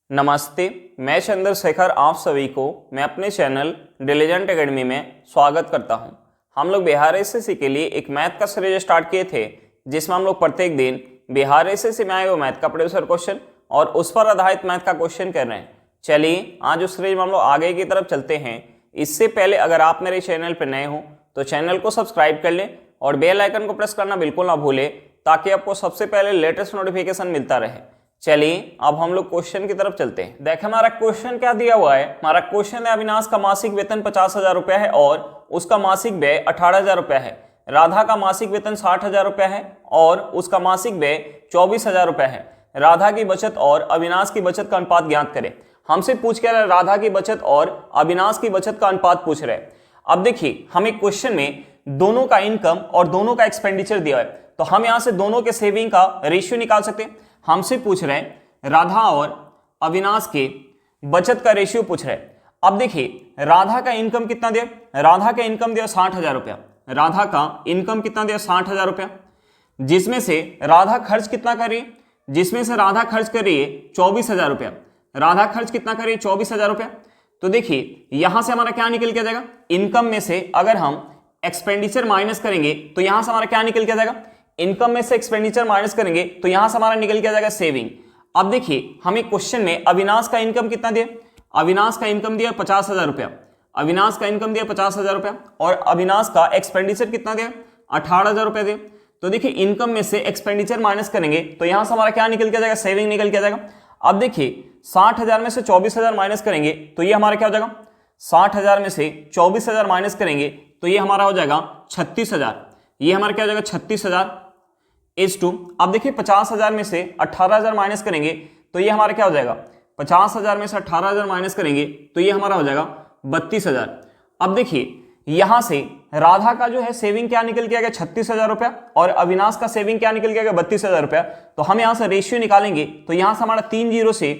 नमस्ते, मैं चंद्रशेखर आप सभी को मैं अपने चैनल डिलीजेंट एकेडमी में स्वागत करता हूं। हम लोग बिहार एसएससी के लिए एक मैथ का सीरीज स्टार्ट किए थे, जिसमें हम लोग प्रत्येक दिन बिहार एसएससी में आए हुए मैथ का प्रीवियस क्वेश्चन और उस पर आधारित मैथ का क्वेश्चन कर रहे हैं। चलिए आज उस सीरीज में हम लोग आगे की तरफ चलते हैं। इससे पहले अगर आप मेरे चैनल पर नए हो तो चैनल को सब्सक्राइब कर लें और बेल आइकन को प्रेस करना बिल्कुल ना भूलें, ताकि आपको सबसे पहले लेटेस्ट नोटिफिकेशन मिलता रहे। चलिए अब हम लोग क्वेश्चन की तरफ चलते हैं। देखिए हमारा क्वेश्चन क्या दिया हुआ है। हमारा क्वेश्चन है अविनाश का मासिक वेतन 50,000 रुपया है और उसका मासिक व्यय 18,000 रुपया है। राधा का मासिक वेतन 60,000 रुपया है और उसका मासिक व्यय 24,000 रुपया है। राधा की बचत और अविनाश की बचत का अनुपात ज्ञात करें। हमसे पूछ के राधा की बचत और अविनाश की बचत का अनुपात पूछ रहे हैं। अब देखिए हमें क्वेश्चन में दोनों का इनकम और दोनों का एक्सपेंडिचर दिया है, तो हम यहां से दोनों के सेविंग का रेशियो निकाल सकते हैं। हमसे पूछ रहे हैं राधा और अविनाश के बचत का रेशियो पूछ रहे हैं। अब देखिए राधा का इनकम कितना दिया, राधा का इनकम दिया 60,000 रुपया। राधा का इनकम कितना दिया 60,000 रुपया, जिसमें से राधा खर्च कितना कर रही है, जिसमें से राधा खर्च कर रही है 24,000 रुपया। राधा खर्च कितना कर रही है 24,000 रुपया। तो देखिए यहां से हमारा क्या निकल के जाएगा, इनकम में से अगर हम एक्सपेंडिचर माइनस करेंगे तो यहां से हमारा क्या निकल के जाएगा, इनकम में से एक्सपेंडिचर माइनस करेंगे तो यहां से हमारा निकल के जाएगा सेविंग। अब देखिए हमें क्वेश्चन में अविनाश का इनकम कितना दिया, अविनाश का इनकम दिया 50,000 रुपया। अविनाश का इनकम दिया 50,000 रुपया और अविनाश का एक्सपेंडिचर कितना दिया 18,000 रुपया दिया। तो देखिए इनकम में से एक्सपेंडिचर माइनस करेंगे तो यहां से हमारा क्या निकल के जाएगा, सेविंग निकल के जाएगा। अब देखिए 60,000 में से 24,000 माइनस करेंगे तो ये हमारा क्या हो जाएगा, 60,000 में से 24,000 माइनस करेंगे तो ये हमारा हो जाएगा 36,000। ये हमारा क्या हो जाएगा 36,000 इज टू। अब देखिए 50,000 में से 18,000 माइनस करेंगे तो ये हमारा क्या हो जाएगा, 50,000 में से 18,000 माइनस करेंगे तो ये हमारा हो जाएगा 32,000। अब देखिए यहां से राधा का जो है सेविंग क्या निकल के आएगा 36,000 रुपया और अविनाश का सेविंग क्या निकल के आएगा 32,000 रुपया। तो हम यहां से रेशियो निकालेंगे तो यहां से हमारा 3 जीरो से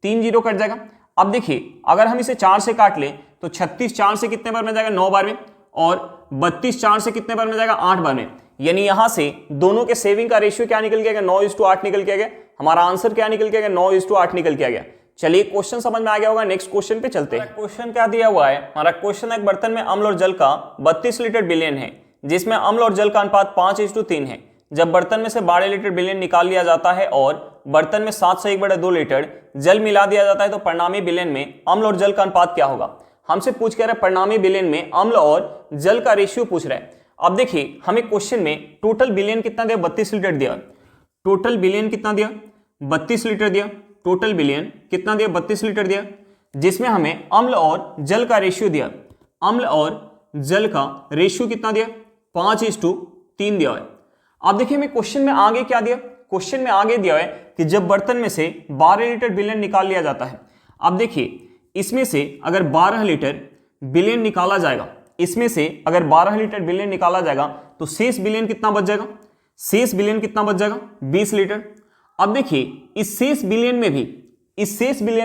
3 जीरो कट जाएगा। अब देखिए अगर हम इसे 4 से काट लें तो 36 4 से कितने बार में जाएगा 9 बार में और 32 4 से कितने बार में जाएगा 8 बार में। यानी यहां से दोनों के सेविंग का रेशियो क्या निकल के गया 9:8 निकल के गया। हमारा आंसर क्या निकल के गया 9:8 निकल के गया। चलिए क्वेश्चन समझ में आ गया होगा, नेक्स्ट क्वेश्चन पे चलते हैं। क्वेश्चन क्या दिया हुआ है, हमारा क्वेश्चन एक बर्तन में अम्ल और जल का 32 लीटर बिलियन है, जिसमें अम्ल और जल का अनुपात 5:3 है। जब बर्तन में से 12 लीटर बिलियन निकाल लिया जाता है और बर्तन में 7 से 1/2 लीटर जल मिला दिया जाता है तो परिणामी बिलियन में अम्ल और जल का अनुपात क्या होगा। हमसे पूछ के रहे परिणामी बिलियन में अम्ल और जल का रेशियो पूछ रहे हैं। अब देखिए हमें क्वेश्चन में टोटल बिलियन कितना दिया 32 लीटर दिया। टोटल बिलियन कितना दिया 32 लीटर दिया। टोटल बिलियन कितना दिया 32 लीटर दिया, जिसमें हमें अम्ल और जल का रेशियो दिया। अम्ल और जल का रेशियो कितना दिया 5:3 दिया है। अब देखिए हमें क्वेश्चन में आगे क्या दिया, क्वेश्चन में आगे दिया है कि जब बर्तन में से 12 लीटर बिलियन निकाल लिया जाता है। अब देखिए इसमें से अगर 12 लीटर बिलियन निकाला जाएगा, इसमें से अगर 12 लीटर बिलियन निकाला जाएगा तो शेष बिलियन कितना बच जाएगा, शेष बिलियन कितना बच जाएगा 20 लीटर। अब देखिए इस शेष बिलियन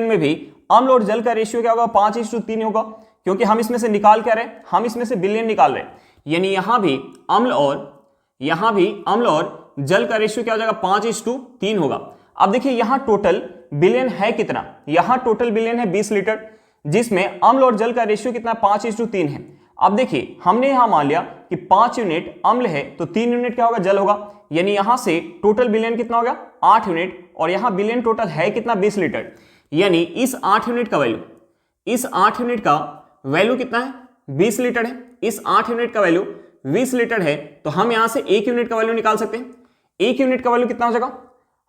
में भी अम्ल और जल का रेशियो क्या होगा 5:3 होगा, क्योंकि हम इसमें से निकाल क्या रहे हैं, हम इसमें से बिलियन निकाल रहे हैं। यानी यहां भी अम्ल और जल का रेशियो क्या हो जाएगा 5:3 होगा। अब देखिए यहां टोटल बिलियन है कितना, यहां टोटल बिलियन है 20 लीटर, जिसमें अम्ल और जल का रेशियो कितना 5:3 है। अब देखिए हमने यहां मान लिया कि 5 यूनिट अम्ल है तो 3 यूनिट क्या होगा जल होगा। यानी यहां से टोटल बिलियन कितना होगा 8 यूनिट और यहां बिलियन टोटल है कितना 20 लीटर। यानी इस 8 यूनिट का वैल्यू कितना है 20 लीटर है। इस 8 यूनिट का वैल्यू 20 लीटर है तो हम यहां से 1 यूनिट का वैल्यू निकाल सकते हैं। 1 यूनिट का वैल्यू कितना हो जाएगा,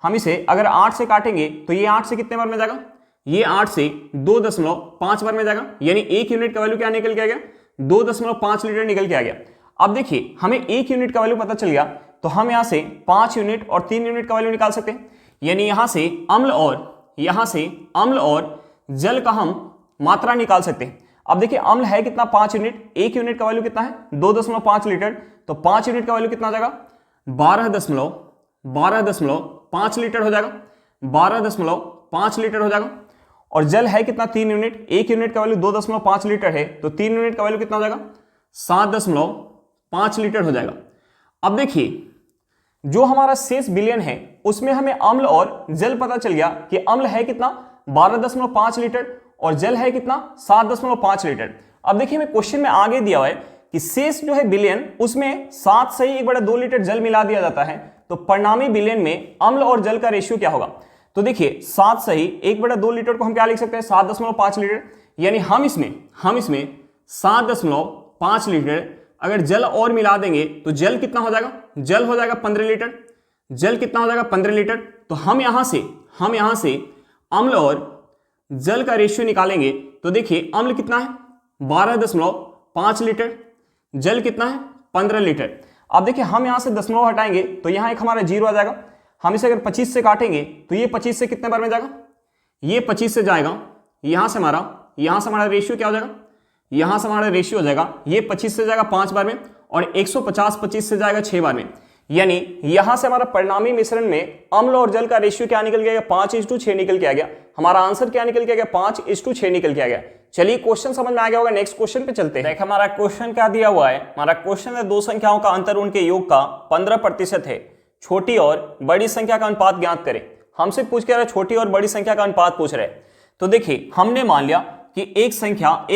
हम इसे अगर 8 से काटेंगे तो ये 8 से कितने बार में जाएगा, ये 8 से 2.5 बार में जाएगा। यानी 1 यूनिट का वैल्यू क्या निकल के आ गया 2.5 लीटर निकल के आ गया। अब देखिए हमें 1 यूनिट का वैल्यू पता चल गया तो हम यहां से 5 यूनिट और 3 यूनिट का वैल्यू निकाल सकते हैं। यानी यहां से अम्ल और जल का हम मात्रा निकाल सकते हैं। अब देखिए अम्ल है कितना 5 यूनिट, 1 यूनिट का वैल्यू कितना है 2.5 लीटर, तो 5 यूनिट का वैल्यू कितना हो जाएगा 12.5 लीटर हो जाएगा, 12.5 लीटर हो जाएगा। और जल है कितना 3 यूनिट, 1 यूनिट का वैल्यू 2.5 लीटर है तो 3 यूनिट का वैल्यू कितना हो जाएगा 7.5 लीटर हो जाएगा। अब देखिए जो हमारा शेष बिलियन है उसमें हमें अम्ल और जल पता चल गया कि अम्ल है कितना 12.5 लीटर और जल है कितना 7.5 लीटर। अब देखिए हमें क्वेश्चन में आगे दिया हुआ है कि शेष जो है बिलियन उसमें 7 सही 1/2 लीटर जल मिला दिया जाता है, तो परिणामी बिलियन में अम्ल और जल का रेशियो क्या होगा। तो देखिए 7 सही 1/2 लीटर को हम क्या लिख सकते हैं 7.5 लीटर, यानी हम इसमें 7.5 लीटर अगर जल और मिला देंगे तो जल कितना हो जाएगा, जल हो जाएगा 15 लीटर। जल कितना हो जाएगा 15 लीटर। तो हम यहां से अम्ल और जल का रेशियो निकालेंगे तो देखिए अम्ल कितना है 12.5 लीटर, जल कितना है 15 लीटर। अब देखिए हम यहां से दशमलव हटाएंगे तो यहां एक हमारा 0 आ जाएगा। हम इसे अगर 25 से काटेंगे तो ये 25 से कितने बार में जाएगा, ये 25 से जाएगा, यहां से हमारा रेशियो क्या हो जाएगा, यहां से हमारा रेशियो हो जाएगा, ये 25 से जाएगा 5 बार में और 150 25 से जाएगा 6 बार में। यानी यहां से हमारा परिणामी मिश्रण में अम्ल और जल का रेशियो क्या निकल के आ गया 5:6 निकल के आ गया। हमारा आंसर क्या निकल के आ गया 5:6 निकल के आ गया। चलिए क्वेश्चन समझ में आ गया होगा, नेक्स्ट क्वेश्चन पे चलते हैं। देख हमारा क्वेश्चन क्या दिया हुआ है, हमारा क्वेश्चन है दो संख्याओं का अंतर उनके योग का 15% है, छोटी और बड़ी संख्या का अनुपात ज्ञात करें। हमसे पूछ के रहा है छोटी और बड़ी संख्या का अनुपात पूछ रहे। तो देखिए हमने मान लिया कि एक संख्या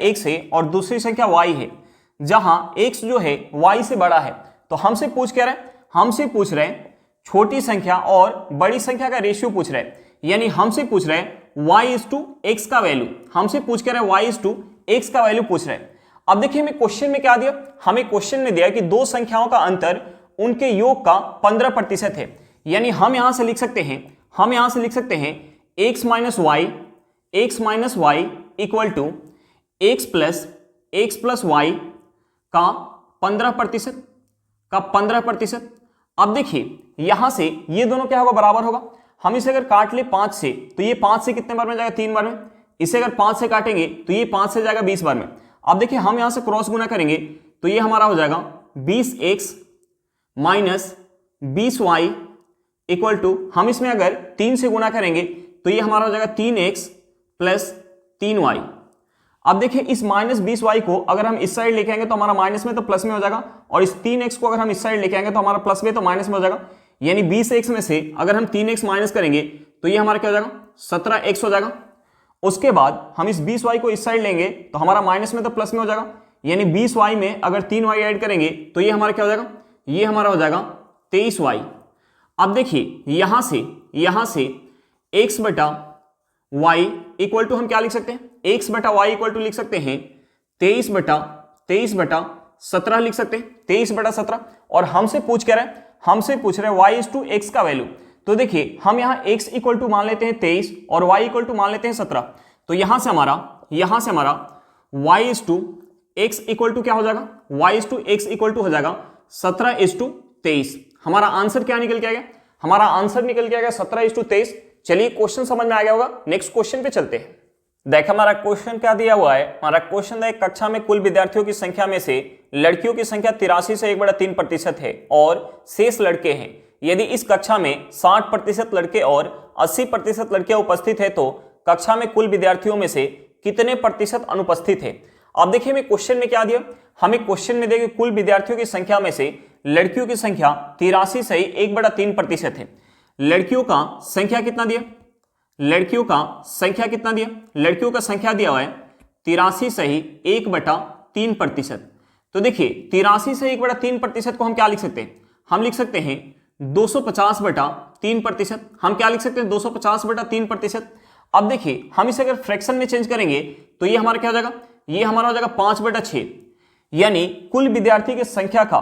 1 से और दूसरी संख्या y है, जहां x जो है y से बड़ा है। तो हमसे पूछ रहे हैं छोटी संख्या और बड़ी संख्या का रेशियो पूछ रहे हैं, यानी हमसे पूछ रहे हैं y/x का वैल्यू, हमसे पूछ के रहे y/x का वैल्यू पूछ रहे हैं। अब देखिए हमें क्वेश्चन में क्या दिया, हमें क्वेश्चन में दिया कि दो संख्याओं का अंतर उनके योग का 15% है, यानी हम यहां से लिख सकते हैं x minus y equal to x plus y का 15%। अब देखिए यहां से ये दोनों क्या होगा बराबर होगा। हम इसे अगर काट ले 5 से तो ये 5 से कितने बार में जाएगा 3 बार में। इसे अगर 5 से काटेंगे तो ये 5 से जाएगा 20 बार में। अब देखिए हम यहां से क्रॉस गुना करेंगे तो ये हमारा हो जाएगा 20x minus 20y equal to, हम इसमें अगर 3 से गुना करेंगे तो ये हमारा हो जाएगा 3x प्लस 3y। अब देखिए इस माइनस 20y को अगर हम इस साइड लेके आएंगे तो हमारा माइनस में तो प्लस में हो जाएगा, और इस 3x को अगर हम इस साइड लेके आएंगे तो हमारा प्लस में तो माइनस में हो जाएगा। यानी 20x में से अगर हम 3x माइनस करेंगे तो ये हमारा क्या हो जाएगा 17x हो जाएगा। उसके बाद हम इस 20y को इस साइड लेंगे तो हमारा माइनस में तो प्लस में हो जाएगा, यानी 20y में अगर 3y ऐड करेंगे तो ये हमारा क्या हो जाएगा, ये हमारा हो जाएगा 23y। अब देखिए यहां से x बटा y इक्वल टू हम क्या लिख सकते हैं, x बटा y इक्वल टू लिख सकते हैं 23 बटा 17 लिख सकते हैं, 23 बटा 17। और हमसे पूछ रहे हैं y/x का वैल्यू। तो देखिए हम यहाँ x इक्वल टू मान लेते हैं 23 और y इक्वल टू मान लेते हैं 17। तो यहां से हमारा y/x इक्वल टू क्या हो जाएगा, y/x इक्वल टू हो जाएगा 17:23। हमारा आंसर क्या निकल के आ गया, हमारा आंसर निकल के आ गया 17:23। चलिए क्वेश्चन समझ में आ गया होगा, नेक्स्ट क्वेश्चन पे चलते हैं। देख हमारा क्वेश्चन क्या दिया हुआ है, हमारा क्वेश्चन है कक्षा में कुल विद्यार्थियों की संख्या में से लड़कियों की संख्या 83 से 1/3% है और शेष लड़के हैं। यदि इस कक्षा में 60% लड़के और 80% लड़कियां उपस्थित है तो कक्षा में कुल विद्यार्थियों में से कितने प्रतिशत अनुपस्थित है। अब देखिए हमें क्वेश्चन में क्या दिया, हमें क्वेश्चन में दिया कि कुल विद्यार्थियों की संख्या में से लड़कियों की संख्या 83 से 1/3% है। लड़कियों का संख्या कितना दिया, लड़कियों का संख्या दिया हुआ है 83 सही 1/3%। तो देखिए 83 से 1/3% को हम क्या लिख सकते हैं, हम लिख सकते हैं 250/3%। हम क्या लिख सकते हैं 250/3%। अब देखिए हम इसे अगर फ्रैक्शन में चेंज करेंगे तो ये हमारा क्या हो जाएगा, ये हमारा हो जाएगा 5/6। यानी कुल विद्यार्थी की संख्या का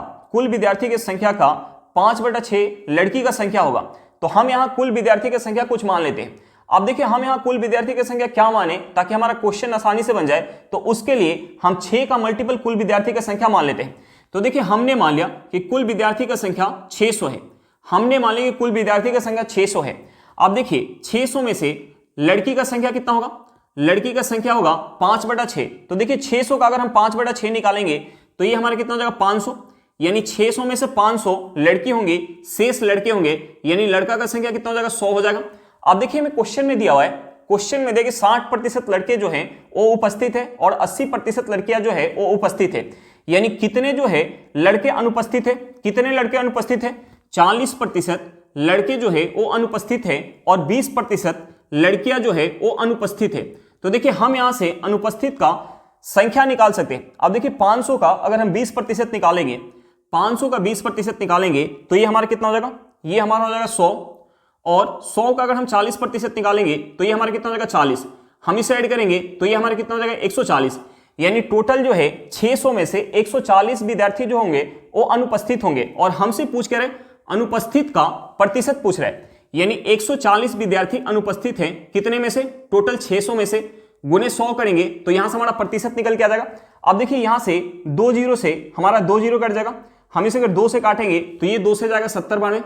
5/6 लड़की का संख्या होगा। तो हम यहां कुल विद्यार्थी की संख्या कुछ मान लेते हैं। अब देखिए हम यहां कुल विद्यार्थी की संख्या क्या माने ताकि हमारा क्वेश्चन आसानी से बन जाए, तो उसके लिए हम 6 का मल्टीपल कुल विद्यार्थी की संख्या मान लेते हैं। तो देखिए हमने मान लिया कि कुल विद्यार्थी की संख्या 600 है, हमने मान लिया कि कुल विद्यार्थी की संख्या 600 है। अब देखिए 600 में से लड़की का संख्या कितना होगा, लड़की का संख्या होगा 5/6। तो देखिए 600 का अगर हम 5/6 निकालेंगे तो ये हमारा कितना हो जाएगा 500। यानी 600 में से 500 लड़की होंगी, शेष लड़के होंगे, यानी लड़का का संख्या कितना हो जाएगा 100 हो जाएगा। अब देखिए हमें क्वेश्चन में दिया हुआ है, क्वेश्चन में देखिए 60% लड़के जो हैं वो उपस्थित है और 80% लड़कियां जो है वो उपस्थित है। यानी कितने जो है लड़के अनुपस्थित है, कितने लड़के अनुपस्थित है 40% लड़के जो है वो अनुपस्थित है और 20% लड़कियां जो है वो अनुपस्थित है। तो देखिए हम यहां से अनुपस्थित का संख्या निकाल सकते हैं। अब देखिए 500 का अगर हम 20% निकालेंगे, 500 का 20% निकालेंगे तो ये हमारा कितना हो जाएगा, ये हमारा हो जाएगा 100, और 100 का अगर हम 40% निकालेंगे तो ये हमारा कितना हो जाएगा 40, हम इसे ऐड करेंगे तो ये हमारा कितना हो जाएगा 140। यानी टोटल जो है 600 में से 140 विद्यार्थी जो होंगे वो अनुपस्थित होंगे, और हमसे पूछ कर अनुपस्थित का प्रतिशत पूछ रहे हैं। यानी 140 विद्यार्थी अनुपस्थित हैं, कितने में से, टोटल 600 में से, गुने 100 करेंगे तो यहां से हमारा प्रतिशत निकल के आ जाएगा। अब देखिए यहां से 2 जीरो से हमारा 2 जीरो कट जाएगा, हम इसे अगर 2 से काटेंगे तो ये 2 से जाएगा 70 बार में,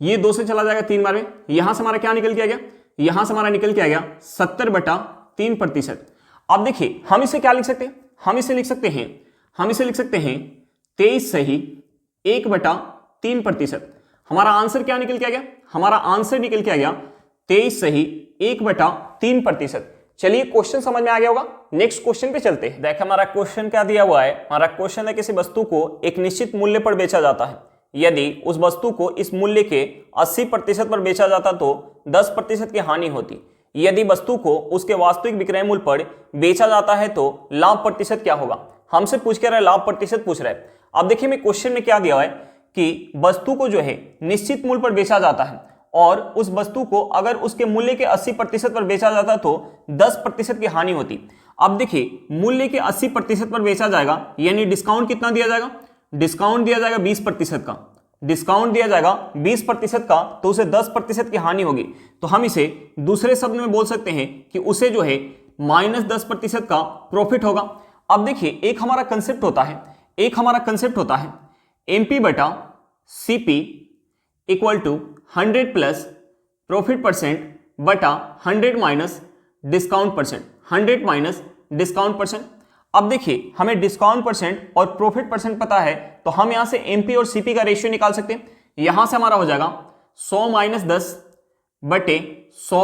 ये 2 से चला जाएगा 3 बार में, यहां से हमारा क्या निकल के आ गया, यहां से हमारा निकल के आ गया 70/3%। अब देखिए हम इसे क्या लिख सकते हैं, हम इसे लिख सकते हैं 23 सही 1/3%। हमारा आंसर क्या निकल के आ गया, हमारा आंसर निकल के आ गया 23 सही 1/3%। चलिए क्वेश्चन समझ में आ गया होगा, नेक्स्ट क्वेश्चन पे चलते हैं। देखिए हमारा क्वेश्चन क्या दिया हुआ है, हमारा क्वेश्चन है किसी वस्तु को एक निश्चित मूल्य पर बेचा जाता है, यदि उस वस्तु को इस मूल्य के 80% पर बेचा जाता तो 10% की हानि होती, यदि वस्तु को उसके वास्तविक विक्रय मूल्य पर बेचा जाता है तो लाभ प्रतिशत क्या होगा। हमसे पूछ के रहा है, लाभ प्रतिशत पूछ रहा है। अब देखिए मैं क्वेश्चन में क्या दिया हुआ है कि वस्तु को जो है निश्चित मूल्य पर बेचा जाता है, और उस वस्तु को अगर उसके मूल्य के 80% पर बेचा जाता तो 10% की हानि होती। अब देखिए मूल्य के 80% पर बेचा जाएगा, यानी डिस्काउंट कितना दिया जाएगा, डिस्काउंट दिया जाएगा 20% का, डिस्काउंट दिया जाएगा 20% का, तो उसे 10% की हानि होगी। तो हम इसे दूसरे शब्द में बोल सकते हैं कि उसे जो है -10% का प्रॉफिट होगा। अब देखिए एक हमारा कंसेप्ट होता है MP/CP equal to 100 plus profit percent बटा 100 minus discount percent, 100 minus discount percent. अब देखिए हमें डिस्काउंट परसेंट और प्रॉफिट परसेंट पता है, तो हम यहां से एमपी और सीपी का रेशियो निकाल सकते हैं। यहां से हमारा हो जाएगा 100 माइनस 10 बटे 100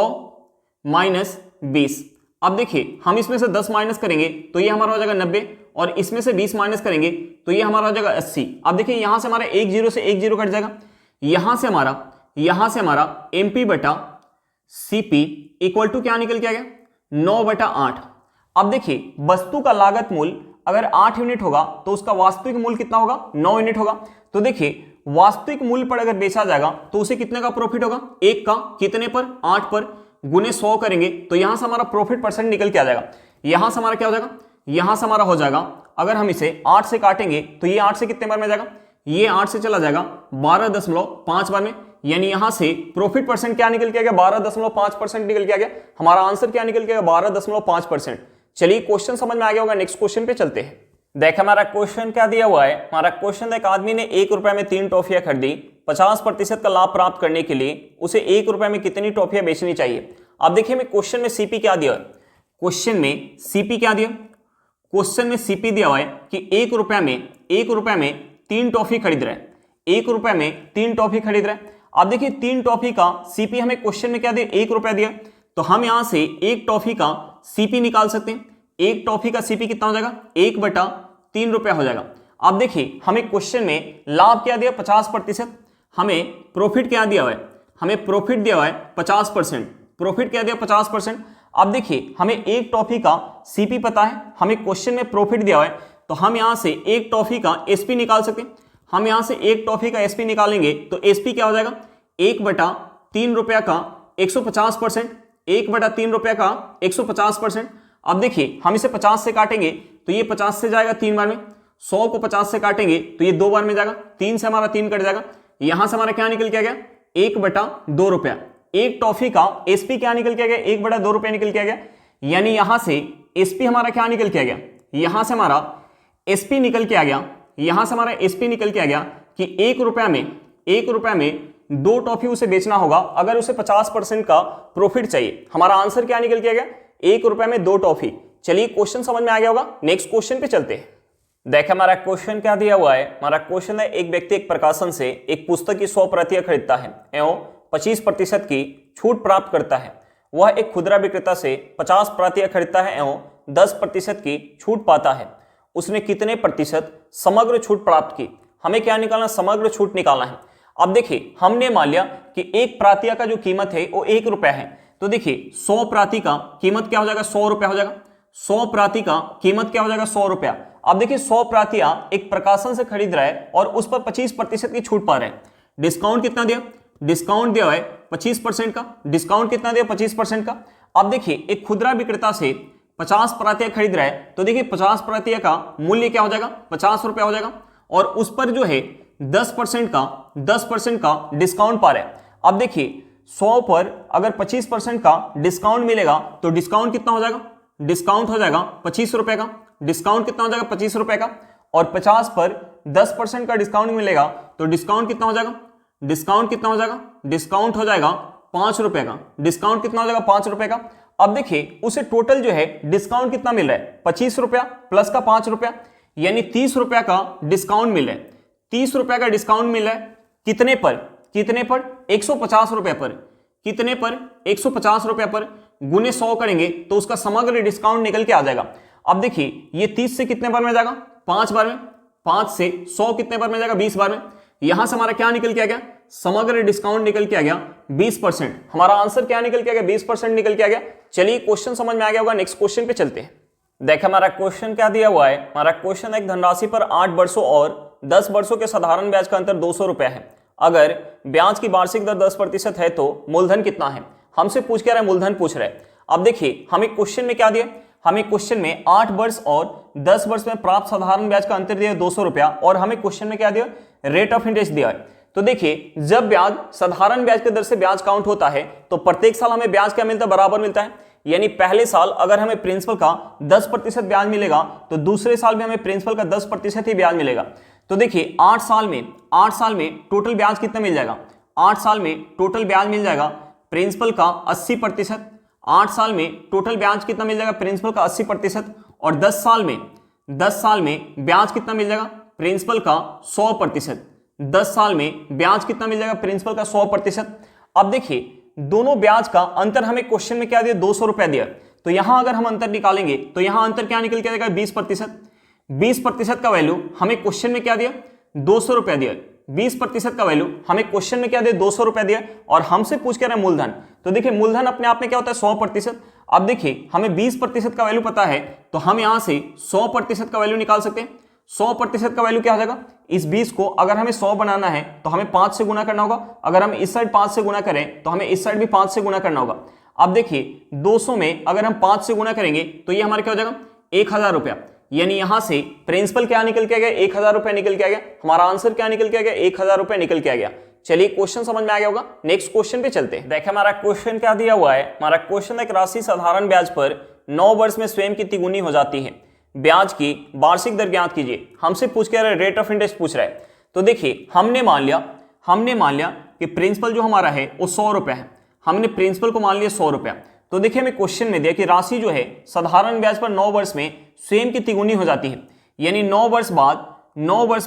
माइनस 20। अब देखिए हम इसमें से 10 माइनस करेंगे तो ये हमारा हो जाएगा 90, और इसमें से 20 माइनस करेंगे तो ये हमारा हो जाएगा 80। अब देखिए यहां से हमारा 1 जीरो से 1 जीरो कट जाएगा, यहां से हमारा MP/CP इक्वल टू क्या निकल के आ गया, 9/8। अब देखिए वस्तु का लागत मूल्य अगर 8 यूनिट होगा तो उसका वास्तविक मूल्य कितना होगा, 9 यूनिट होगा। तो देखिए वास्तविक मूल्य पर अगर बेचा जाएगा तो उसे कितने का प्रॉफिट होगा, 1 का, कितने पर, 8 पर, गुने 100 करेंगे तो यहां से हमारा प्रॉफिट परसेंट निकल के आ जाएगा। यहां से हमारा क्या हो जाएगा, यहां से हमारा हो जाएगा, अगर हम इसे 8 से काटेंगे तो ये 8 से कितने बार में जाएगा, ये 8 से चला जाएगा 12.5 बार में, यानी यहां से प्रॉफिट परसेंट क्या निकल के आ गया, 12.5% निकल के आ गया। हमारा आंसर क्या निकल के आ गया, 12.5%। चलिए क्वेश्चन समझ में आ गया होगा, नेक्स्ट क्वेश्चन पे चलते हैं। देखिए हमारा क्वेश्चन क्या दिया हुआ है, हमारा क्वेश्चन एक आदमी ने 1 रुपए में 3 टॉफियां खरीदी, 50% का लाभ प्राप्त करने के लिए उसे 1 रुपए में कितनी टॉफियां बेचनी चाहिए। अब देखिए मैं क्वेश्चन में सीपी क्या दिया है, क्वेश्चन में सीपी दिया हुआ है कि 1 रुपए में 3 टॉफी खरीद रहे हैं, 1 रुपए में 3 टॉफी खरीद रहे हैं। अब देखिए 3 टॉफी का सीपी हमें क्वेश्चन में क्या दिया, 1 रुपया दिया, तो हम यहां से 1 टॉफी का सीपी निकाल सकते हैं। 1 टॉफी का सीपी कितना हो जाएगा, 1/3 रुपया हो जाएगा। अब देखिए हमें क्वेश्चन में लाभ क्या दिया, 50%, हमें प्रॉफिट क्या दिया हुआ है, हमें प्रॉफिट दिया हुआ है 50%, प्रॉफिट क्या दिया 50%। अब देखिए हमें 1 टॉफी का सीपी पता है, हमें क्वेश्चन में प्रॉफिट दिया हुआ है, तो हम यहां से 1 टॉफी का एसपी निकाल सकते हैं। हम यहां से 1 टॉफी का एसपी निकालेंगे तो एसपी क्या हो जाएगा, 1/3 रुपया का 150%, 1/3 रुपया का 150%। अब देखिए हम इसे 50 से काटेंगे तो ये 50 से जाएगा 3 बार में, 100 को 50 से काटेंगे तो ये 2 बार में जाएगा, 3 से हमारा 3 कट जाएगा, यहां से हमारा क्या निकल के आ गया, 1/2 रुपया। 1 टॉफी का एसपी क्या निकल के आ गया, 1/2 रुपया निकल के आ गया। यानी यहां से एसपी हमारा क्या निकल के आ गया, यहां से हमारा एसपी निकल के आ गया, यहां से हमारा एसपी निकल के आ गया कि 1 रुपया में 2 टॉफी उसे बेचना होगा अगर उसे 50% का प्रॉफिट चाहिए। हमारा आंसर क्या निकल के आ गया, 1 रुपए में 2 टॉफी। चलिए क्वेश्चन समझ में आ गया होगा, नेक्स्ट क्वेश्चन पे चलते हैं। देखिए हमारा क्वेश्चन क्या दिया हुआ है, हमारा क्वेश्चन है एक व्यक्ति एक प्रकाशन से एक पुस्तक की 100 प्रतियां खरीदता है एवं 25% की छूट प्राप्त करता है। वह एक खुदरा विक्रेता से 50 प्रतियां खरीदता है एवं 10% की छूट पाता है। उसने कितने प्रतिशत समग्र छूट प्राप्त की। हमें क्या निकालना, समग्र छूट निकालना है। अब देखिए हमने मान लिया कि एक प्रातिया का जो कीमत है वो 1 रुपया है, तो देखिए 100 प्राति का कीमत क्या हो जाएगा, 100 रुपया हो जाएगा। 100 प्राति का कीमत क्या हो जाएगा, 100 रुपया। अब देखिए 100 प्रातिया एक प्रकाशन से खरीद रहा है और उस पर 25% की छूट पा रहे हैं। डिस्काउंट कितना दिया, डिस्काउंट दिया है 25% का। डिस्काउंट कितना दिया, 25% का। अब देखिए एक खुदरा विक्रेता से 50 प्रातिया खरीद रहा है, तो देखिए 50 प्रातिया का मूल्य क्या हो जाएगा, 50 रुपया हो जाएगा, और उस पर जो है 10% का डिस्काउंट पा रहे हैं। अब देखिए 100 पर अगर 25% का डिस्काउंट मिलेगा तो डिस्काउंट कितना हो जाएगा, डिस्काउंट हो जाएगा 25 रुपए का। डिस्काउंट कितना हो जाएगा, 25 रुपए का। और 50 पर 10% का डिस्काउंट मिलेगा तो डिस्काउंट कितना हो जाएगा, डिस्काउंट कितना हो जाएगा, डिस्काउंट हो जाएगा 5 रुपए का। डिस्काउंट कितना हो जाएगा, 5 रुपए का। अब देखिए उसे टोटल जो है डिस्काउंट कितना मिल रहा है, 25 रुपया प्लस का 5 रुपया, यानी 30 रुपया का डिस्काउंट मिल रहा है। 30 रुपया का डिस्काउंट मिल रहा है कितने पर, कितने पर, 150 रुपए पर। कितने पर, 150 रुपए पर। गुने 100 करेंगे तो उसका समग्र डिस्काउंट निकल के आ जाएगा। अब देखिए ये 30 से कितने बार में जाएगा, 5 बार में। 5 से 100 कितने बार में जाएगा, 20 बार में। यहां से हमारा क्या निकल के आ गया, समग्र डिस्काउंट निकल के आ गया 20%। हमारा आंसर क्या निकल के आ गया, 20% निकल के आ गया। चलिए क्वेश्चन समझ में आ गया होगा, नेक्स्ट क्वेश्चन पे चलते हैं। देखिए हमारा क्वेश्चन क्या दिया हुआ है। हमारा क्वेश्चन एक धनराशि पर 8 वर्षों और 10 वर्षों के साधारण ब्याज का अंतर 200 रुपया है। अगर ब्याज की वार्षिक दर 10% है तो मूलधन कितना है। हमसे पूछ के रहा है, मूलधन पूछ रहा है। अब देखिए हमें क्वेश्चन में क्या दिया, हमें क्वेश्चन में 8 वर्ष और 10 वर्ष में प्राप्त साधारण ब्याज का अंतर दिया 200 रुपया, और हमें क्वेश्चन में क्या दिया, रेट ऑफ इंटरेस्ट दिया है। तो देखिए जब ब्याज साधारण ब्याज की दर से ब्याज काउंट होता है तो प्रत्येक साल हमें ब्याज क्या मिलता है, बराबर मिलता है। यानी पहले साल अगर हमें प्रिंसिपल का 10% ब्याज मिलेगा तो दूसरे साल में हमें प्रिंसिपल का 10% ही ब्याज मिलेगा। तो देखिए 8 साल में टोटल ब्याज कितना मिल जाएगा, 8 साल में टोटल ब्याज मिल जाएगा प्रिंसिपल का 80%। 8 साल में टोटल ब्याज कितना मिल जाएगा, प्रिंसिपल का 80%। और 10 साल में ब्याज कितना मिल जाएगा, प्रिंसिपल का 100%। 10 साल में ब्याज कितना मिल जाएगा, प्रिंसिपल का 100%। अब देखिए दोनों ब्याज का अंतर हमें क्वेश्चन में क्या दिया, 200 रुपया दिया। तो यहां अगर हम अंतर निकालेंगे तो यहां अंतर क्या निकल के आएगा, 20%। 20% का वैल्यू हमें क्वेश्चन में क्या दिया, 200 रुपया दिया। 20% का वैल्यू हमें क्वेश्चन में क्या दिया, 200 रुपया दिया, और हमसे पूछ के रहे मूलधन। तो देखिए मूलधन अपने आप में क्या होता है, 100%। अब देखिए हमें 20% का वैल्यू पता है तो हम यहां से 100% का वैल्यू निकाल सकते हैं। 100% का वैल्यू क्या हो जाएगा, इस 20 को अगर हमें 100 बनाना है तो हमें 5 से गुना करना होगा। अगर हम इस साइड 5 से गुना करें तो हमें इस साइड भी 5 से गुना करना होगा। अब देखिए 200 में अगर हम 5 से गुना करेंगे तो ये हमारा क्या हो जाएगा, 1000 रुपया। यानी यहां से प्रिंसिपल क्या निकल के आ गया, 1000 रुपया निकल के आ गया। हमारा आंसर क्या निकल के आ गया, 1000 रुपया निकल के आ गया। चलिए क्वेश्चन समझ में आ गया होगा, नेक्स्ट क्वेश्चन पे चलते हैं। देखिए हमारा क्वेश्चन क्या दिया हुआ है। हमारा क्वेश्चन एक राशि साधारण ब्याज पर 9 वर्ष में स्वयं की तिगुनी हो जाती है, ब्याज की वार्षिक दर ज्ञात कीजिए। हमसे पूछ के रेट ऑफ इंटरेस्ट पूछ रहा है। तो देखिए हमने मान लिया कि प्रिंसिपल जो हमारा है वो 100 रुपया है। हमने प्रिंसिपल को मान लिया 100 रुपया। तो देखिए हमें क्वेश्चन में दिया कि राशि जो है साधारण ब्याज पर 9 वर्ष में स्वयं की तिगुनी हो जाती है। यानी 9 वर्ष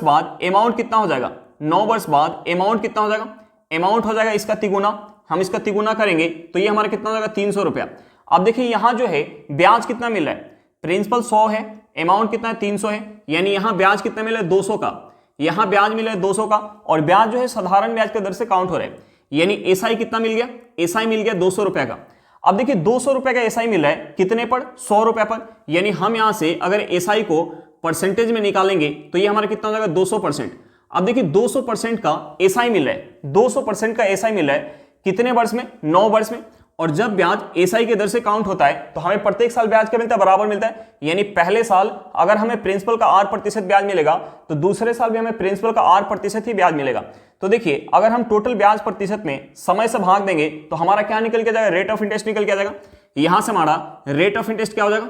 बाद अमाउंट कितना हो जाएगा, 9 वर्ष बाद अमाउंट कितना हो जाएगा, अमाउंट हो जाएगा इसका तिगुना। हम इसका तिगुना करेंगे तो ये हमारा कितना हो जाएगा, 300 रुपया। अब देखिए यहाँ जो है ब्याज कितना मिल रहा है, प्रिंसिपल 100 है, अमाउंट कितना है, 300 है। यानी यहाँ ब्याज कितना मिला है, 200 का। यहाँ ब्याज मिला है 200 का, और ब्याज जो है साधारण ब्याज के दर से काउंट हो रहा है। यानी एसआई कितना मिल गया, एसआई मिल गया 200 रुपए का। अब देखिए 200 रुपए का एसआई मिल रहा है कितने पर, 100 रुपए पर। यानी हम यहाँ से अगर एसआई को परसेंटेज में निकालेंगे तो ये हमारा कितना हो जाएगा, 200%। अब देखिए 200% का एसआई मिल रहा है, 200% का एसआई मिल रहा है कितने वर्ष में, 9 वर्ष में। और जब ब्याज एसआई के दर से काउंट होता है तो हमें प्रत्येक साल ब्याज क्या मिलता है, बराबर मिलता है। यानी पहले साल अगर हमें प्रिंसिपल का 8% ब्याज मिलेगा तो दूसरे साल भी हमें प्रिंसिपल का 8% ही ब्याज मिलेगा। तो देखिए अगर हम टोटल ब्याज प्रतिशत में समय से भाग देंगे तो हमारा क्या निकल के जाएगा, रेट ऑफ इंटरेस्ट निकल के आ जाएगा। यहां से हमारा रेट ऑफ इंटरेस्ट क्या हो जाएगा,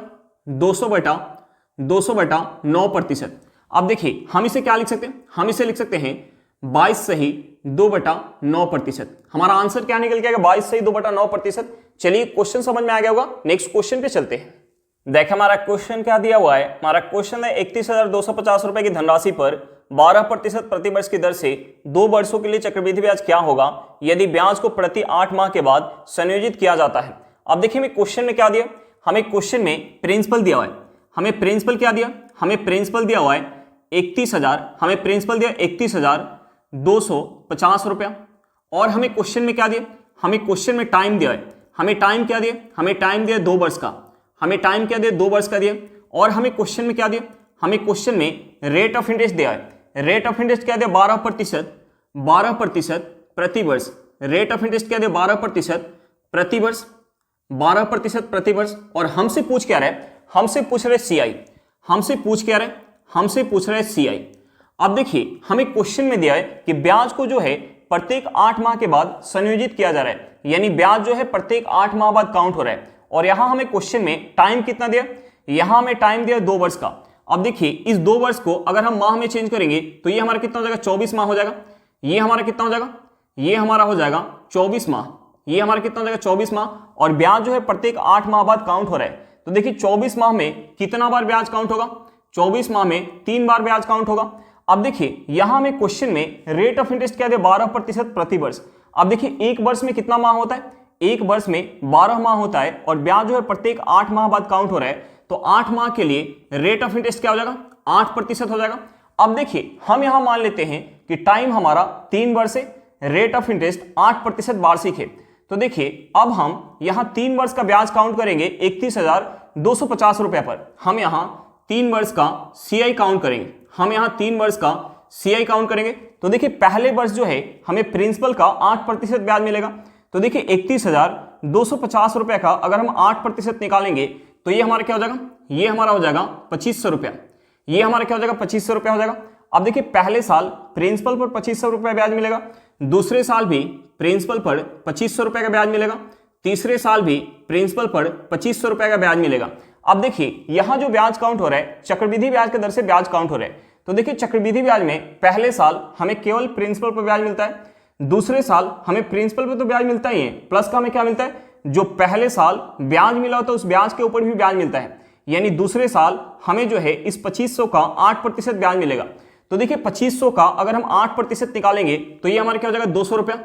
200/9%। अब देखिए हम इसे क्या लिख सकते हैं, हम इसे लिख सकते हैं 22 सही 2/9%। हमारा आंसर क्या निकल के आएगा, 22 सही 2/9%। चलिए क्वेश्चन समझ में आ गया होगा, नेक्स्ट क्वेश्चन पे चलते हैं। देखिए हमारा क्वेश्चन क्या दिया हुआ है। हमारा क्वेश्चन है 31,250 रुपए की धनराशि पर 12% प्रतिवर्ष की दर से 2 वर्षों के लिए चक्रवृद्धि ब्याज क्या होगा यदि ब्याज को प्रति 8 माह के बाद संयोजित किया जाता है। अब देखिए हमें क्वेश्चन में क्या दिया, हमें क्वेश्चन में प्रिंसिपल दिया हुआ है। हमें प्रिंसिपल क्या दिया, हमें प्रिंसिपल दिया हुआ है 31,000, हमें प्रिंसिपल दिया 31,000 250 रुपया। और हमें क्वेश्चन में क्या दिया, हमें क्वेश्चन में टाइम दिया है, हमें टाइम क्या दिया, हमें टाइम दिया 2 वर्ष का, हमें टाइम क्या दिया 2 वर्ष का दिया। और हमें क्वेश्चन में क्या दिया, हमें क्वेश्चन में रेट ऑफ इंटरेस्ट दिया है, रेट ऑफ इंटरेस्ट क्या दिया 12% प्रति वर्ष। रेट ऑफ इंटरेस्ट क्या दिया 12% प्रति वर्ष, 12% प्रति वर्ष। और हमसे पूछ क्या रहा है, हमसे पूछ रहे सीआई, हमसे पूछ क्या रहे, हमसे पूछ रहे सीआई। अब देखिए हमें क्वेश्चन में दिया है कि ब्याज को जो है प्रत्येक 8 माह के बाद संयोजित किया जा रहा है, यानी ब्याज जो है प्रत्येक 8 माह बाद काउंट हो रहा है। और यहां हमें क्वेश्चन में टाइम कितना दिया, यहां हमें टाइम दिया 2 वर्ष का। अब देखिए इस 2 वर्ष को अगर हम माह में चेंज करेंगे तो ये हमारा कितना हो जाएगा 24 माह हो जाएगा। ये हमारा कितना हो जाएगा, ये हमारा हो जाएगा 24 माह। ये हमारा कितना हो जाएगा 24 माह। और ब्याज जो है प्रत्येक 8 माह बाद काउंट हो रहा है। तो देखिए 24 माह में कितना बार ब्याज काउंट होगा, 24 माह में 3 बार ब्याज काउंट होगा। अब देखिए यहां हमें क्वेश्चन में रेट ऑफ इंटरेस्ट क्या दिया 12% प्रति वर्ष। अब देखिए एक वर्ष में कितना माह होता है, एक वर्ष में 12 माह होता है और ब्याज जो है प्रत्येक 8 माह बाद काउंट हो रहा है। तो 8 माह के लिए रेट ऑफ इंटरेस्ट क्या हो जाएगा 8% हो जाएगा। अब देखिए हम यहां मान लेते हैं कि टाइम हमारा 3 वर्ष है, रेट ऑफ इंटरेस्ट 8% वार्षिक है। तो देखिए अब हम यहां 3 वर्ष का ब्याज काउंट करेंगे 31,250 रुपए पर। हम यहां 3 वर्ष का सीआई काउंट करेंगे, हम यहां 3 वर्ष का सीआई काउंट करेंगे। तो देखिए पहले वर्ष जो है हमें प्रिंसिपल का 8% ब्याज मिलेगा। तो देखिए 31,250 रुपए का अगर हम 8% निकालेंगे तो ये हमारा क्या हो जाएगा, ये हमारा हो जाएगा 2500 रुपया। ये हमारा क्या हो जाएगा 2500 रुपया हो जाएगा। अब देखिए पहले साल प्रिंसिपल पर 2500 रुपया ब्याज मिलेगा, दूसरे साल भी प्रिंसिपल पर 2500 रुपये का ब्याज मिलेगा, तीसरे साल भी प्रिंसिपल पर 2500 रुपये का ब्याज मिलेगा। अब देखिए यहां जो ब्याज काउंट हो रहा है चक्रवृद्धि ब्याज के दर से ब्याज काउंट हो रहा है। तो देखिए चक्रवृद्धि ब्याज में पहले साल हमें केवल प्रिंसिपल पर ब्याज मिलता है, दूसरे साल हमें प्रिंसिपल पर तो ब्याज मिलता ही है, प्लस का हमें क्या मिलता है, जो पहले साल ब्याज मिला होता है उस ब्याज के ऊपर भी ब्याज मिलता है। यानी दूसरे साल हमें जो है इस 2500 का 8% ब्याज मिलेगा। तो देखिए 2500 का अगर हम 8% निकालेंगे तो ये हमारा क्या हो जाएगा 200 रुपया।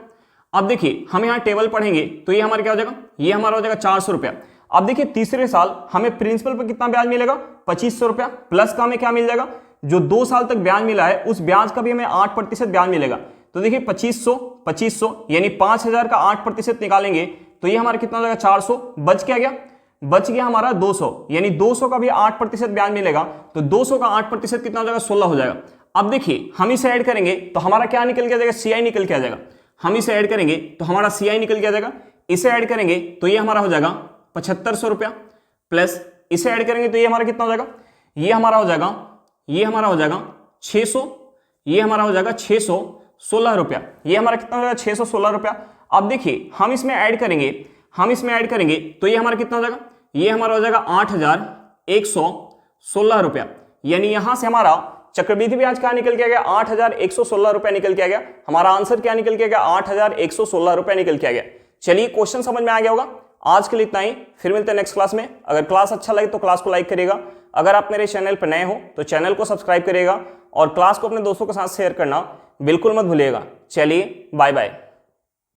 अब देखिए हम यहाँ टेबल पढ़ेंगे तो ये हमारा क्या हो जाएगा, ये हमारा हो जाएगा 400 रुपया। अब देखिए तीसरे साल हमें प्रिंसिपल पर कितना ब्याज मिलेगा 2500 रुपया, प्लस का हमें क्या मिल जाएगा, जो 2 साल तक ब्याज मिला है उस ब्याज का भी हमें 8% ब्याज मिलेगा। तो देखिए 2500 यानी 5000 का 8% निकालेंगे तो ये हमारा कितना हो जाएगा 400, बच क्या गया, बच गया हमारा 200, यानी 200 का भी 8% ब्याज मिलेगा। तो 200 का 8% कितना हो जाएगा 16 हो जाएगा। अब देखिए हम इसे ऐड करेंगे तो हमारा क्या निकल के आ जाएगा, सीआई निकल के आ जाएगा। हम इसे ऐड करेंगे तो हमारा सीआई निकल के आ जाएगा। इसे ऐड करेंगे तो ये हमारा हो जाएगा 7500 रुपया, प्लस इसे ऐड करेंगे तो ये हमारा कितना हो जाएगा, ये हमारा हो जाएगा, ये हमारा हो जाएगा 600, ये हमारा हो जाएगा 616 रुपया। ये हमारा कितना हो जाएगा 616 रुपया। अब देखिए हम इसमें ऐड करेंगे, हम इसमें ऐड करेंगे तो ये हमारा कितना हो जाएगा, ये हमारा हो जाएगा 8116 रुपया। यानी यहां से हमारा चक्रवृद्धि ब्याज क्या निकल के आ गया 8116 रुपया निकल के आ गया। हमारा आंसर क्या निकल के आ गया 8116 रुपया निकल के आ गया। चलिए क्वेश्चन समझ में आ गया होगा। आज के लिए इतना ही, फिर मिलते हैं नेक्स्ट क्लास में। अगर क्लास अच्छा लगे तो क्लास को लाइक करिएगा, अगर आप मेरे चैनल पर नए हो तो चैनल को सब्सक्राइब करिएगा और क्लास को अपने दोस्तों के साथ शेयर करना बिल्कुल मत भूलिएगा। चलिए बाय बाय।